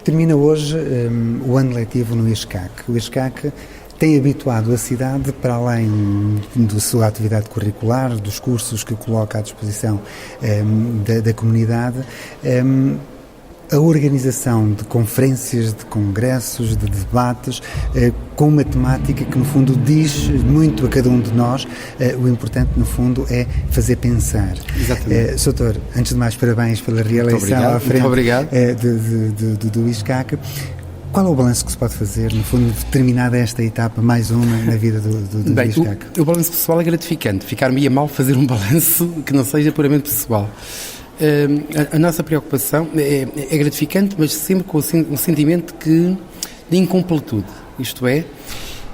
Termina hoje o ano letivo no ISCAC. O ISCAC tem habituado a cidade, para além da sua atividade curricular, dos cursos que coloca à disposição da comunidade, a organização de conferências, de congressos, de debates, com uma temática que, no fundo, diz muito a cada um de nós. O importante, no fundo, é fazer pensar. Exatamente. Sr. Doutor, antes de mais, parabéns pela reeleição à frente do ISCAC. Qual é o balanço que se pode fazer, no fundo, terminada esta etapa, mais uma na vida do ISCAC? O balanço pessoal é gratificante. Ficar-me mal fazer um balanço que não seja puramente pessoal. A nossa preocupação é gratificante, mas sempre com um sentimento de incompletude. Isto é,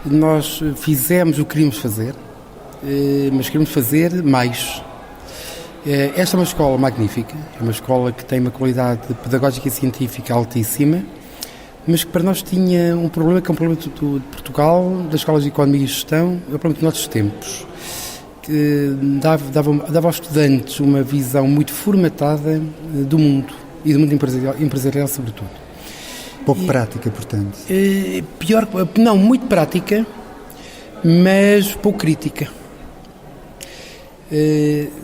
nós fizemos o que queríamos fazer, mas queremos fazer mais. Esta é uma escola magnífica, é uma escola que tem uma qualidade pedagógica e científica altíssima, mas que para nós tinha um problema, que é um problema de Portugal, das escolas de economia e gestão, é um problema dos nossos tempos, que dava aos estudantes uma visão muito formatada do mundo e do mundo empresarial sobretudo. Pouco prática, portanto. Muito prática, mas pouco crítica.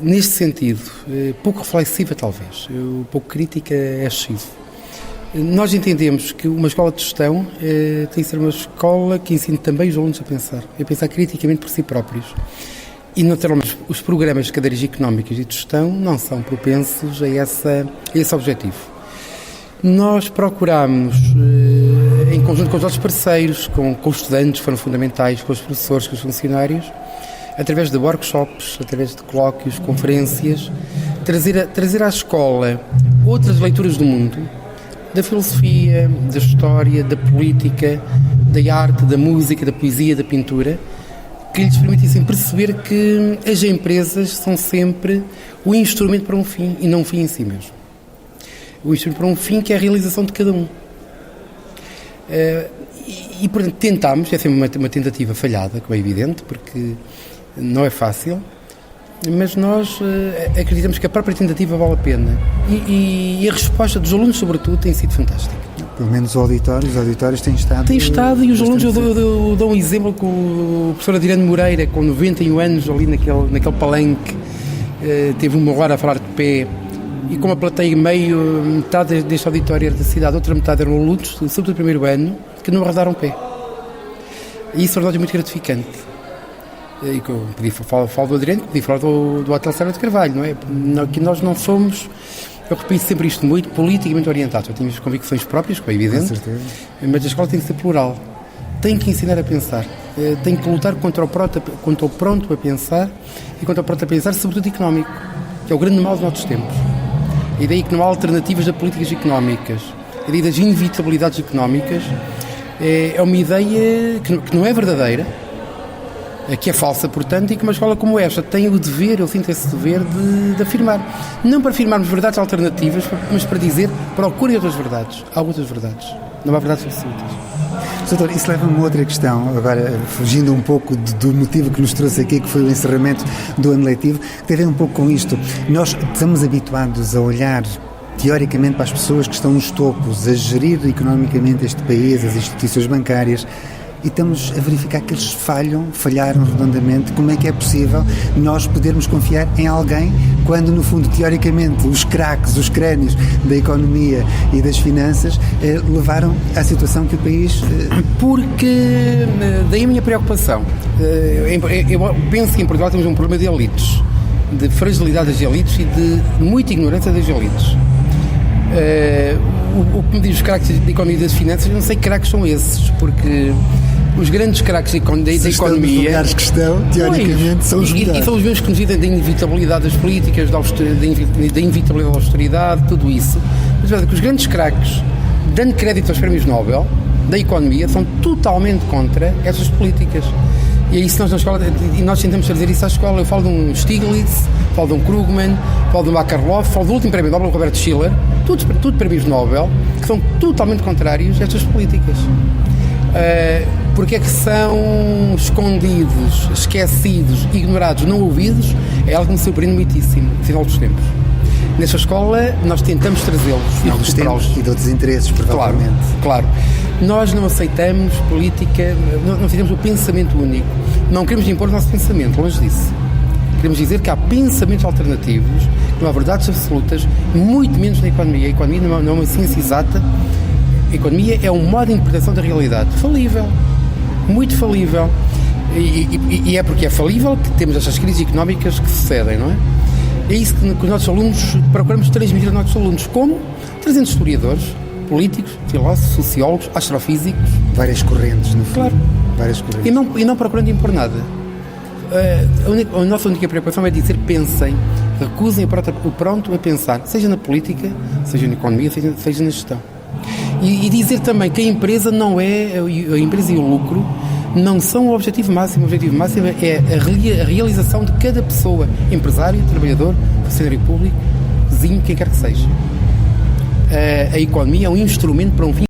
Neste sentido, pouco reflexiva talvez, pouco crítica é excessivo. Nós entendemos que uma escola de gestão tem que ser uma escola que ensine também os alunos a pensar criticamente por si próprios. E, naturalmente, os programas de cadeiras económicas e de gestão não são propensos a esse objetivo. Nós procuramos, em conjunto com os nossos parceiros, com os estudantes, foram fundamentais, com os professores, com os funcionários, através de workshops, através de colóquios, conferências, trazer à escola outras leituras do mundo, da filosofia, da história, da política, da arte, da música, da poesia, da pintura, que lhes permitissem perceber que as empresas são sempre o instrumento para um fim e não um fim em si mesmo. O instrumento para um fim que é a realização de cada um. E portanto, tentámos, é sempre uma tentativa falhada, como é evidente, porque não é fácil, mas nós acreditamos que a própria tentativa vale a pena. E a resposta dos alunos, sobretudo, tem sido fantástica. Pelo menos os auditórios têm estado... Têm estado, e os alunos, eu dou um exemplo com o professor Adriano Moreira, com 91 anos, ali naquele palenque, teve uma hora a falar de pé, e com uma plateia metade deste auditório era da cidade, outra metade eram alunos, sobretudo do primeiro ano, que não arredaram pé. E isso é muito gratificante. E que eu podia falar do Adriano, podia falar do Hotel Serra de Carvalho, não é? Que nós não somos, eu repito sempre isto, muito politicamente orientados. Eu tenho as convicções próprias, que é evidente, mas a escola tem que ser plural, tem que ensinar a pensar, tem que lutar contra o pronto a pensar e contra o pronto a pensar, sobretudo económico, que é o grande mal dos nossos tempos. A ideia que não há alternativas a políticas económicas, a ideia das inevitabilidades económicas, é uma ideia que não é verdadeira, que é falsa, portanto, e que uma escola como esta tem o dever, eu sinto esse dever de afirmar. Não para afirmarmos verdades alternativas, mas para dizer, procurem outras verdades. Há outras verdades. Não há verdades absolutas. Doutor, isso leva-me a uma outra questão, agora fugindo um pouco do motivo que nos trouxe aqui, que foi o encerramento do ano letivo, que tem a ver um pouco com isto. Nós estamos habituados a olhar teoricamente para as pessoas que estão nos topos, a gerir economicamente este país, as instituições bancárias, e estamos a verificar que eles falharam redondamente. Como é que é possível nós podermos confiar em alguém quando, no fundo, teoricamente, os craques, os crânios da economia e das finanças levaram à situação que o país... Porque, daí a minha preocupação. Eu penso que em Portugal temos um problema de elites, de fragilidade das elites e de muita ignorância das elites. O que me diz os craques da economia e das finanças, eu não sei que craques são esses, porque os grandes craques da economia... Os lugares que estão, teoricamente, são os melhores. E são os mesmos que nos dizem da inevitabilidade das políticas, da inevitabilidade da austeridade, tudo isso. Mas veja que os grandes craques, dando crédito aos prémios Nobel da economia, são totalmente contra essas políticas. E é isso que nós na escola, e nós tentamos trazer isso à escola. Eu falo de um Stiglitz, falo de um Krugman, falo de um Makarov, falo do último prémio Nobel, o Roberto Schiller, tudo prémios Nobel, que são totalmente contrários a estas políticas. Porque é que são escondidos, esquecidos, ignorados, não ouvidos, é algo que me surpreende muitíssimo, no final dos tempos. Nesta escola nós tentamos trazê-los e Novos recuperá-los. tempos e de outros interesses, provavelmente. Claro. Nós não aceitamos política, não aceitamos o pensamento único. Não queremos impor o nosso pensamento, longe disso. Queremos dizer que há pensamentos alternativos, que não há verdades absolutas, muito menos na economia. A economia não é uma ciência exata. A economia é um modo de interpretação da realidade. Falível. Muito falível. E é porque é falível que temos estas crises económicas que sucedem, não é? É isso que os nossos alunos procuramos transmitir aos nossos alunos. Como? Trazendo historiadores, políticos, filósofos, sociólogos, astrofísicos. Várias correntes, no fundo. Claro. Várias correntes. E não procurando impor nada. A nossa única preocupação é dizer pensem, recusem o pronto a pensar, seja na política, seja na economia, seja na gestão. E dizer também que a empresa não é, a empresa e o lucro não são o objetivo máximo. O objetivo máximo é a realização de cada pessoa, empresário, trabalhador, funcionário público, vizinho, quem quer que seja. A economia é um instrumento para um fim